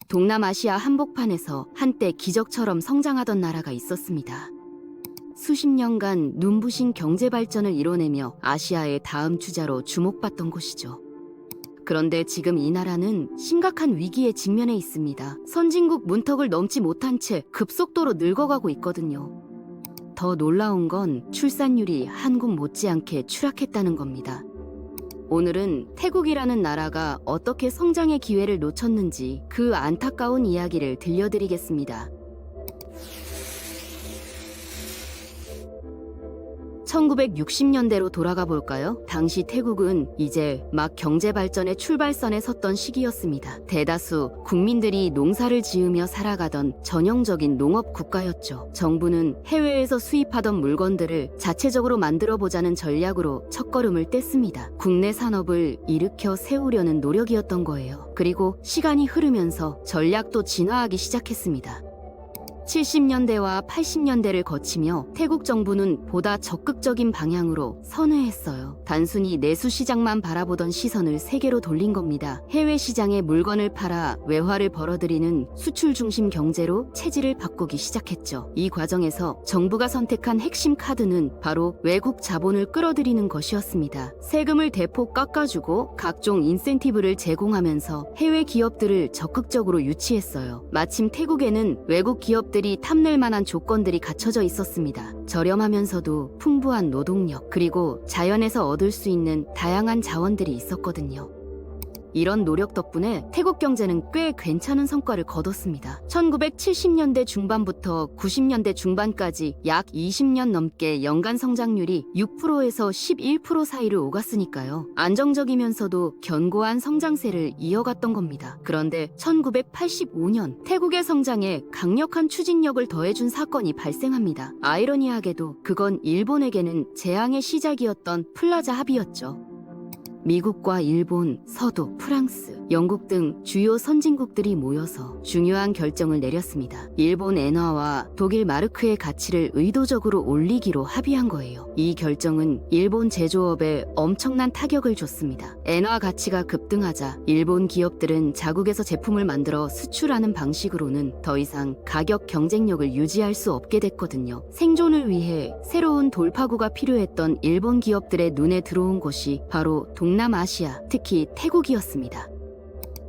동남아시아 한복판에서 한때 기적처럼 성장하던 나라가 있었습니다. 수십 년간 눈부신 경제 발전을 이뤄내며 아시아의 다음 주자로 주목받던 곳이죠. 그런데 지금 이 나라는 심각한 위기에 직면해 있습니다. 선진국 문턱을 넘지 못한 채 급속도로 늙어가고 있거든요. 더 놀라운 건 출산율이 한국 못지않게 추락했다는 겁니다. 오늘은 태국이라는 나라가 어떻게 성장의 기회를 놓쳤는지 그 안타까운 이야기를 들려드리겠습니다. 1960년대로 돌아가 볼까요? 당시 태국은 이제 막 경제 발전의 출발선에 섰던 시기였습니다. 대다수 국민들이 농사를 지으며 살아가던 전형적인 농업 국가였죠. 정부는 해외에서 수입하던 물건들을 자체적으로 만들어 보자는 전략으로 첫걸음을 뗐습니다. 국내 산업을 일으켜 세우려는 노력이었던 거예요. 그리고 시간이 흐르면서 전략도 진화하기 시작했습니다. 70년대와 80년대를 거치며 태국 정부는 보다 적극적인 방향으로 선회했어요. 단순히 내수 시장만 바라보던 시선을 세계로 돌린 겁니다. 해외 시장에 물건을 팔아 외화를 벌어들이는 수출 중심 경제로 체질을 바꾸기 시작했죠. 이 과정에서 정부가 선택한 핵심 카드는 바로 외국 자본을 끌어들이는 것이었습니다. 세금을 대폭 깎아주고 각종 인센티브를 제공하면서 해외 기업들을 적극적으로 유치했어요. 마침 태국에는 외국 기업들이 탐낼 만한 조건들이 갖춰져 있었습니다. 저렴하면서도 풍부한 노동력, 그리고 자연에서 얻을 수 있는 다양한 자원들이 있었거든요. 이런 노력 덕분에 태국 경제는 꽤 괜찮은 성과를 거뒀습니다. 1970년대 중반부터 90년대 중반까지 약 20년 넘게 연간 성장률이 6%에서 11% 사이를 오갔으니까요. 안정적이면서도 견고한 성장세를 이어갔던 겁니다. 그런데 1985년 태국의 성장에 강력한 추진력을 더해준 사건이 발생합니다. 아이러니하게도 그건 일본에게는 재앙의 시작이었던 플라자 합의였죠. 미국과 일본, 서도, 프랑스, 영국 등 주요 선진국들이 모여서 중요한 결정을 내렸습니다. 일본 엔화와 독일 마르크의 가치를 의도적으로 올리기로 합의한 거예요. 이 결정은 일본 제조업에 엄청난 타격을 줬습니다. 엔화 가치가 급등하자 일본 기업들은 자국에서 제품을 만들어 수출하는 방식으로는 더 이상 가격 경쟁력을 유지할 수 없게 됐거든요. 생존을 위해 새로운 돌파구가 필요했던 일본 기업들의 눈에 들어온 곳이 바로 동남아시아, 특히 태국이었습니다.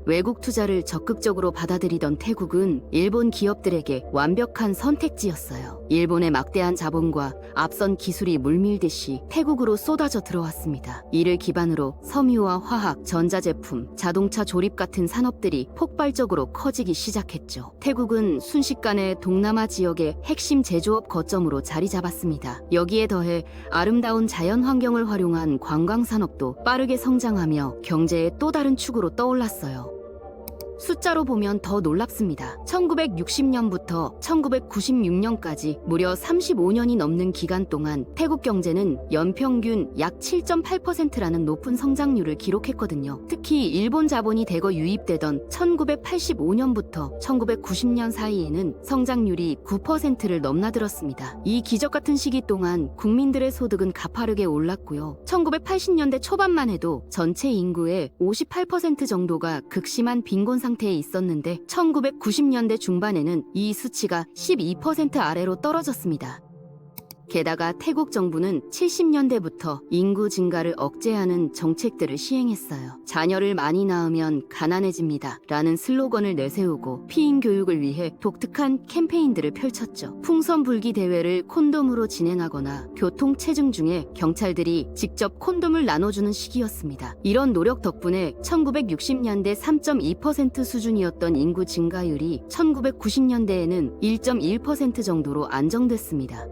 외국 투자를 적극적으로 받아들이던 태국은 일본 기업들에게 완벽한 선택지였어요. 일본의 막대한 자본과 앞선 기술이 물밀듯이 태국으로 쏟아져 들어왔습니다. 이를 기반으로 섬유와 화학, 전자제품, 자동차 조립 같은 산업들이 폭발적으로 커지기 시작했죠. 태국은 순식간에 동남아 지역의 핵심 제조업 거점으로 자리 잡았습니다. 여기에 더해 아름다운 자연 환경을 활용한 관광산업도 빠르게 성장하며 경제의 또 다른 축으로 떠올랐어요. 숫자로 보면 더 놀랍습니다. 1960년부터 1996년까지 무려 35년이 넘는 기간 동안 태국 경제는 연평균 약 7.8%라는 높은 성장률을 기록했거든요. 특히 일본 자본이 대거 유입되던 1985년부터 1990년 사이에는 성장률이 9%를 넘나들었습니다. 이 기적 같은 시기 동안 국민들의 소득은 가파르게 올랐고요. 1980년대 초반만 해도 전체 인구의 58% 정도가 극심한 빈곤 상태에 있었는데 1990년대 중반에는 이 수치가 12% 아래로 떨어졌습니다. 게다가 태국 정부는 70년대부터 인구 증가를 억제하는 정책들을 시행했어요. 자녀를 많이 낳으면 가난해집니다 라는 슬로건을 내세우고 피임 교육을 위해 독특한 캠페인들을 펼쳤죠. 풍선불기 대회를 콘돔으로 진행하거나 교통체증 중에 경찰들이 직접 콘돔을 나눠주는 시기였습니다. 이런 노력 덕분에 1960년대 3.2% 수준이었던 인구 증가율이 1990년대에는 1.1% 정도로 안정됐습니다.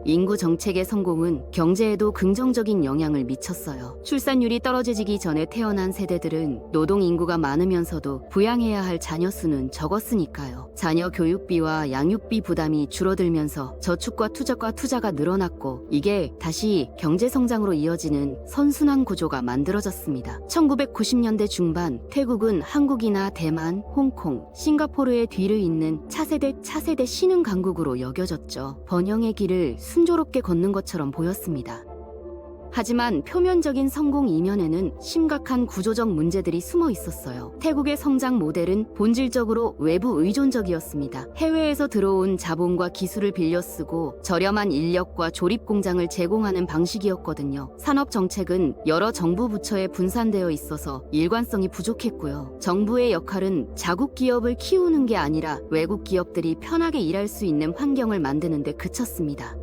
인구 정책의 성공은 경제에도 긍정적인 영향을 미쳤어요. 출산율이 떨어지기 전에 태어난 세대들은 노동 인구가 많으면서도 부양해야 할 자녀 수는 적었으니까요. 자녀 교육비와 양육비 부담이 줄어들면서 저축과 투자가 늘어났고 이게 다시 경제 성장으로 이어지는 선순환 구조가 만들어졌습니다. 1990년대 중반 태국은 한국이나 대만, 홍콩, 싱가포르의 뒤를 잇는 차세대 신흥 강국으로 여겨졌죠. 번영의 길을 순조롭게 걷는 것처럼 보였습니다. 하지만 표면적인 성공 이면에는 심각한 구조적 문제들이 숨어 있었어요. 태국의 성장 모델은 본질적으로 외부 의존적이었습니다. 해외에서 들어온 자본과 기술을 빌려 쓰고 저렴한 인력과 조립 공장을 제공하는 방식이었거든요. 산업 정책은 여러 정부 부처에 분산되어 있어서 일관성이 부족했고요. 정부의 역할은 자국 기업을 키우는 게 아니라 외국 기업들이 편하게 일할 수 있는 환경을 만드는 데 그쳤습니다.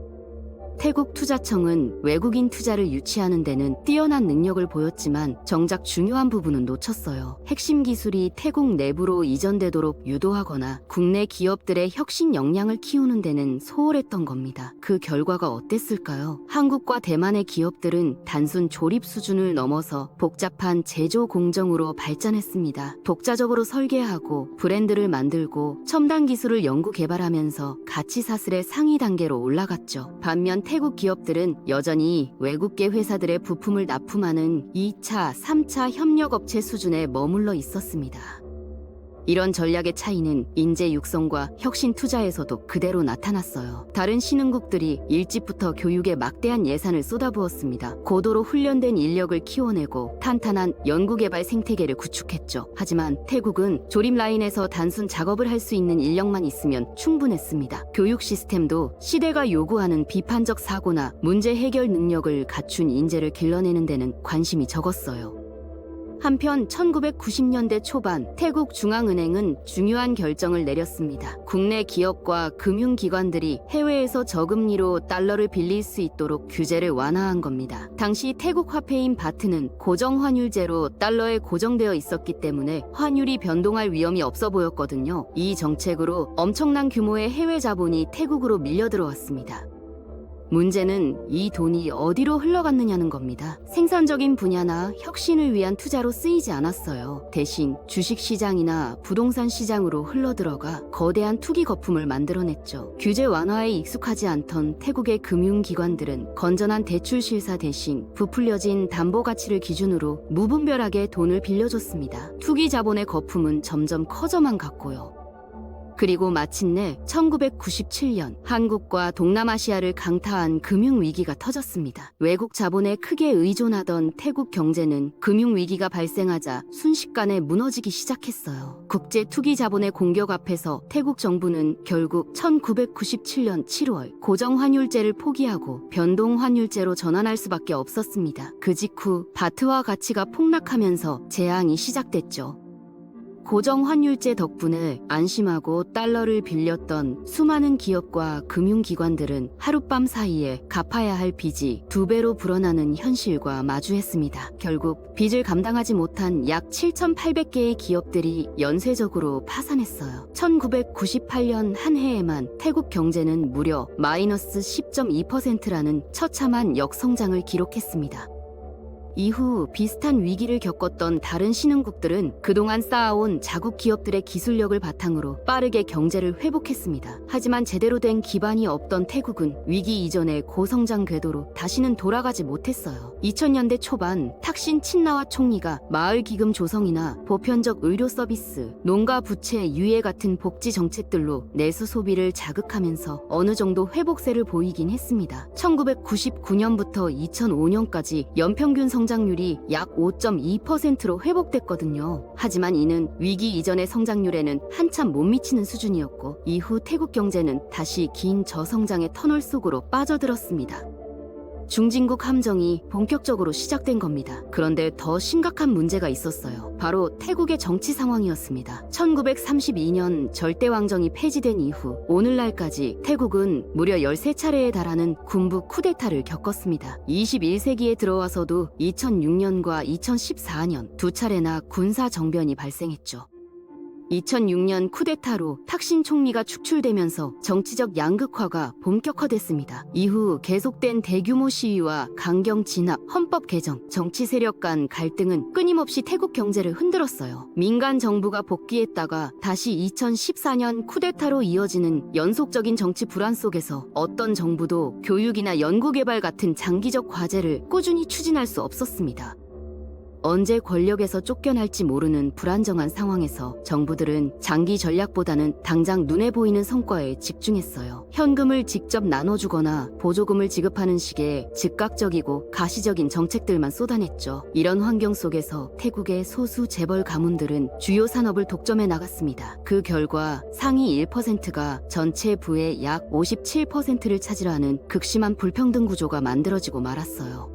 태국 투자청은 외국인 투자를 유치하는 데는 뛰어난 능력을 보였지만 정작 중요한 부분은 놓쳤어요. 핵심 기술이 태국 내부로 이전되도록 유도하거나 국내 기업들의 혁신 역량을 키우는 데는 소홀했던 겁니다. 그 결과가 어땠을까요? 한국과 대만의 기업들은 단순 조립 수준을 넘어서 복잡한 제조 공정으로 발전했습니다. 독자적으로 설계하고 브랜드를 만들고 첨단 기술을 연구 개발하면서 가치 사슬의 상위 단계로 올라갔죠. 반면 태국 기업들은 여전히 외국계 회사들의 부품을 납품하는 2차, 3차 협력업체 수준에 머물러 있었습니다. 이런 전략의 차이는 인재 육성과 혁신 투자에서도 그대로 나타났어요. 다른 신흥국들이 일찍부터 교육에 막대한 예산을 쏟아부었습니다. 고도로 훈련된 인력을 키워내고 탄탄한 연구개발 생태계를 구축했죠. 하지만 태국은 조립 라인에서 단순 작업을 할 수 있는 인력만 있으면 충분했습니다. 교육 시스템도 시대가 요구하는 비판적 사고나 문제 해결 능력을 갖춘 인재를 길러내는 데는 관심이 적었어요. 한편 1990년대 초반 태국 중앙은행은 중요한 결정을 내렸습니다. 국내 기업과 금융기관들이 해외에서 저금리로 달러를 빌릴 수 있도록 규제를 완화한 겁니다. 당시 태국 화폐인 바트는 고정환율제로 달러에 고정되어 있었기 때문에 환율이 변동할 위험이 없어 보였거든요. 이 정책으로 엄청난 규모의 해외 자본이 태국으로 밀려들어왔습니다. 문제는 이 돈이 어디로 흘러갔느냐는 겁니다. 생산적인 분야나 혁신을 위한 투자로 쓰이지 않았어요. 대신 주식시장이나 부동산 시장으로 흘러들어가 거대한 투기 거품을 만들어냈죠. 규제 완화에 익숙하지 않던 태국의 금융기관들은 건전한 대출 실사 대신 부풀려진 담보 가치를 기준으로 무분별하게 돈을 빌려줬습니다. 투기 자본의 거품은 점점 커져만 갔고요. 그리고 마침내 1997년 한국과 동남아시아를 강타한 금융위기가 터졌습니다. 외국 자본에 크게 의존하던 태국 경제는 금융위기가 발생하자 순식간에 무너지기 시작했어요. 국제 투기 자본의 공격 앞에서 태국 정부는 결국 1997년 7월 고정환율제를 포기하고 변동환율제로 전환할 수밖에 없었습니다. 그 직후 바트화 가치가 폭락하면서 재앙이 시작됐죠. 고정환율제 덕분에 안심하고 달러를 빌렸던 수많은 기업과 금융기관들은 하룻밤 사이에 갚아야 할 빚이 2배로 불어나는 현실과 마주했습니다. 결국 빚을 감당하지 못한 약 7,800개의 기업들이 연쇄적으로 파산했어요. 1998년 한 해에만 태국 경제는 무려 마이너스 10.2%라는 처참한 역성장을 기록했습니다. 이후 비슷한 위기를 겪었던 다른 신흥국들은 그동안 쌓아온 자국 기업들의 기술력을 바탕으로 빠르게 경제를 회복했습니다. 하지만 제대로 된 기반이 없던 태국은 위기 이전의 고성장 궤도로 다시는 돌아가지 못했어요. 2000년대 초반 탁신 친나와 총리가 마을기금 조성이나 보편적 의료 서비스, 농가 부채 유예 같은 복지 정책들로 내수 소비를 자극하면서 어느 정도 회복세를 보이긴 했습니다. 1999년부터 2005년까지 연평균 성장률이 약 5.2%로 회복됐거든요. 하지만 이는 위기 이전의 성장률에는 한참 못 미치는 수준이었고 이후 태국 경제는 다시 긴 저성장의 터널 속으로 빠져들었습니다. 중진국 함정이 본격적으로 시작된 겁니다. 그런데 더 심각한 문제가 있었어요. 바로 태국의 정치 상황이었습니다. 1932년 절대왕정이 폐지된 이후 오늘날까지 태국은 무려 13차례에 달하는 군부 쿠데타를 겪었습니다. 21세기에 들어와서도 2006년과 2014년 2차례나 군사 정변이 발생했죠. 2006년 쿠데타로 탁신 총리가 축출되면서 정치적 양극화가 본격화됐습니다. 이후 계속된 대규모 시위와 강경 진압, 헌법 개정, 정치 세력 간 갈등은 끊임없이 태국 경제를 흔들었어요. 민간 정부가 복귀했다가 다시 2014년 쿠데타로 이어지는 연속적인 정치 불안 속에서 어떤 정부도 교육이나 연구개발 같은 장기적 과제를 꾸준히 추진할 수 없었습니다. 언제 권력에서 쫓겨날지 모르는 불안정한 상황에서 정부들은 장기 전략보다는 당장 눈에 보이는 성과에 집중했어요. 현금을 직접 나눠주거나 보조금을 지급하는 식의 즉각적이고 가시적인 정책들만 쏟아냈죠. 이런 환경 속에서 태국의 소수 재벌 가문들은 주요 산업을 독점해 나갔습니다. 그 결과 상위 1%가 전체 부의 약 57%를 차지하는 극심한 불평등 구조가 만들어지고 말았어요.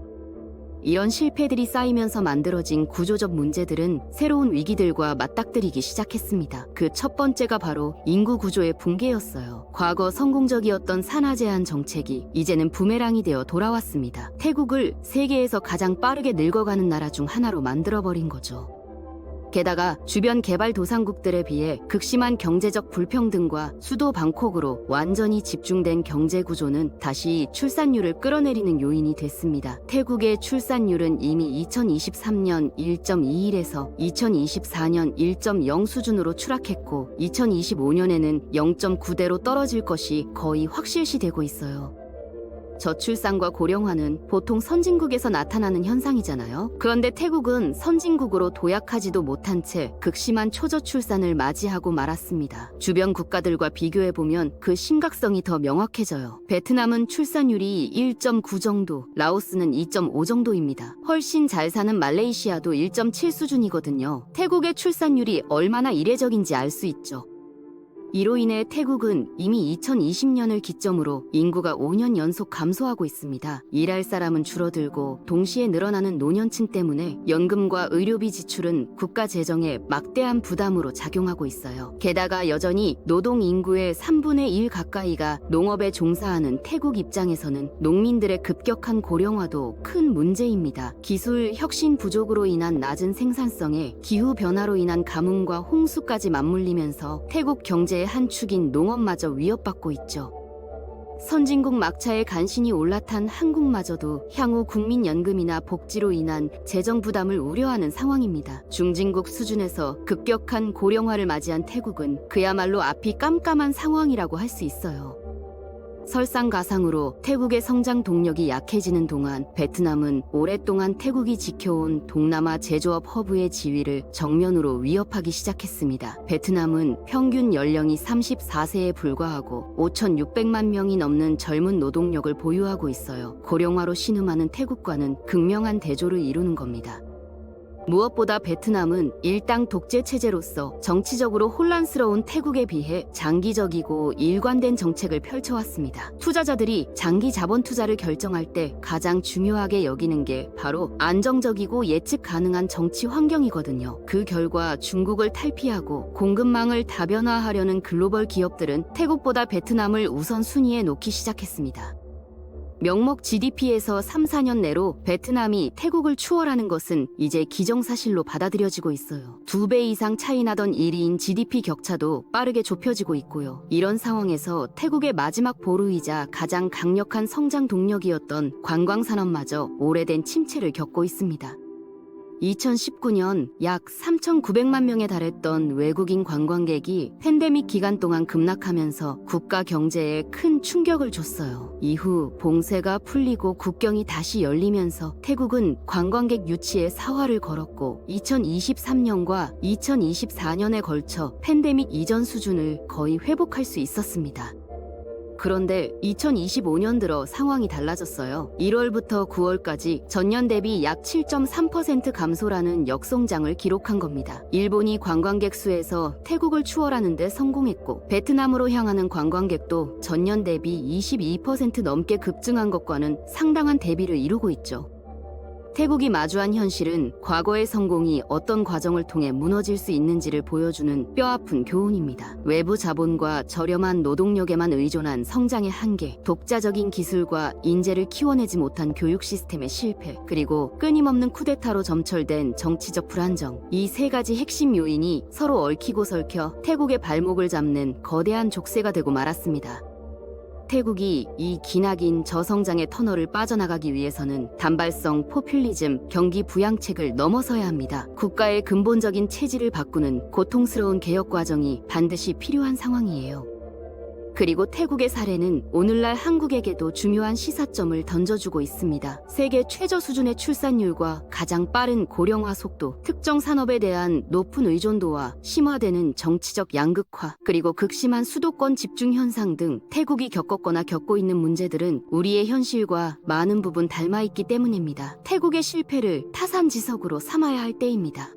이런 실패들이 쌓이면서 만들어진 구조적 문제들은 새로운 위기들과 맞닥뜨리기 시작했습니다. 그 첫 번째가 바로 인구 구조의 붕괴였어요. 과거 성공적이었던 산하 제한 정책이 이제는 부메랑이 되어 돌아왔습니다. 태국을 세계에서 가장 빠르게 늙어가는 나라 중 하나로 만들어버린 거죠. 게다가 주변 개발도상국들에 비해 극심한 경제적 불평등과 수도 방콕으로 완전히 집중된 경제 구조는 다시 출산율을 끌어내리는 요인이 됐습니다. 태국의 출산율은 이미 2023년 1.21에서 2024년 1.0 수준으로 추락했고 2025년에는 0.9대로 떨어질 것이 거의 확실시되고 있어요. 저출산과 고령화는 보통 선진국에서 나타나는 현상이잖아요. 그런데 태국은 선진국으로 도약하지도 못한 채 극심한 초저출산을 맞이하고 말았습니다. 주변 국가들과 비교해보면 그 심각성이 더 명확해져요. 베트남은 출산율이 1.9 정도, 라오스는 2.5 정도입니다. 훨씬 잘 사는 말레이시아도 1.7 수준이거든요. 태국의 출산율이 얼마나 이례적인지 알 수 있죠. 이로 인해 태국은 이미 2020년을 기점으로 인구가 5년 연속 감소하고 있습니다. 일할 사람은 줄어들고 동시에 늘어나는 노년층 때문에 연금과 의료비 지출은 국가 재정에 막대한 부담으로 작용하고 있어요. 게다가 여전히 노동 인구의 3분의 1 가까이가 농업에 종사하는 태국 입장에서는 농민들의 급격한 고령화도 큰 문제입니다. 기술 혁신 부족으로 인한 낮은 생산성에 기후 변화로 인한 가뭄과 홍수까지 맞물리면서 태국 경제의 한 축인 농업마저 위협받고 있죠. 선진국 막차에 간신히 올라탄 한국마저도 향후 국민연금이나 복지로 인한 재정 부담을 우려하는 상황입니다. 중진국 수준에서 급격한 고령화를 맞이한 태국은 그야말로 앞이 깜깜한 상황이라고 할 수 있어요. 설상가상으로 태국의 성장 동력이 약해지는 동안 베트남은 오랫동안 태국이 지켜온 동남아 제조업 허브의 지위를 정면으로 위협하기 시작했습니다. 베트남은 평균 연령이 34세에 불과하고 5,600만 명이 넘는 젊은 노동력을 보유하고 있어요. 고령화로 신음하는 태국과는 극명한 대조를 이루는 겁니다. 무엇보다 베트남은 일당 독재 체제로서 정치적으로 혼란스러운 태국에 비해 장기적이고 일관된 정책을 펼쳐왔습니다. 투자자들이 장기 자본 투자를 결정할 때 가장 중요하게 여기는 게 바로 안정적이고 예측 가능한 정치 환경이거든요. 그 결과 중국을 탈피하고 공급망을 다변화하려는 글로벌 기업들은 태국보다 베트남을 우선순위에 놓기 시작했습니다. 명목 GDP에서 3, 4년 내로 베트남이 태국을 추월하는 것은 이제 기정사실로 받아들여지고 있어요. 2배 이상 차이 나던 1위인 GDP 격차도 빠르게 좁혀지고 있고요. 이런 상황에서 태국의 마지막 보루이자 가장 강력한 성장 동력이었던 관광산업마저 오래된 침체를 겪고 있습니다. 2019년 약 3,900만 명에 달했던 외국인 관광객이 팬데믹 기간 동안 급락하면서 국가 경제에 큰 충격을 줬어요. 이후 봉쇄가 풀리고 국경이 다시 열리면서 태국은 관광객 유치에 사활을 걸었고 2023년과 2024년에 걸쳐 팬데믹 이전 수준을 거의 회복할 수 있었습니다. 그런데 2025년 들어 상황이 달라졌어요. 1월부터 9월까지 전년 대비 약 7.3% 감소라는 역성장을 기록한 겁니다. 일본이 관광객 수에서 태국을 추월하는 데 성공했고 베트남으로 향하는 관광객도 전년 대비 22% 넘게 급증한 것과는 상당한 대비를 이루고 있죠. 태국이 마주한 현실은 과거의 성공이 어떤 과정을 통해 무너질 수 있는지를 보여주는 뼈아픈 교훈입니다. 외부 자본과 저렴한 노동력에만 의존한 성장의 한계, 독자적인 기술과 인재를 키워내지 못한 교육 시스템의 실패, 그리고 끊임없는 쿠데타로 점철된 정치적 불안정, 이 세 가지 핵심 요인이 서로 얽히고 설켜 태국의 발목을 잡는 거대한 족쇄가 되고 말았습니다. 태국이 이 기나긴 저성장의 터널을 빠져나가기 위해서는 단발성 포퓰리즘, 경기 부양책을 넘어서야 합니다. 국가의 근본적인 체질을 바꾸는 고통스러운 개혁 과정이 반드시 필요한 상황이에요. 그리고 태국의 사례는 오늘날 한국에게도 중요한 시사점을 던져주고 있습니다. 세계 최저 수준의 출산율과 가장 빠른 고령화 속도, 특정 산업에 대한 높은 의존도와 심화되는 정치적 양극화, 그리고 극심한 수도권 집중 현상 등 태국이 겪었거나 겪고 있는 문제들은 우리의 현실과 많은 부분 닮아 있기 때문입니다. 태국의 실패를 타산지석으로 삼아야 할 때입니다.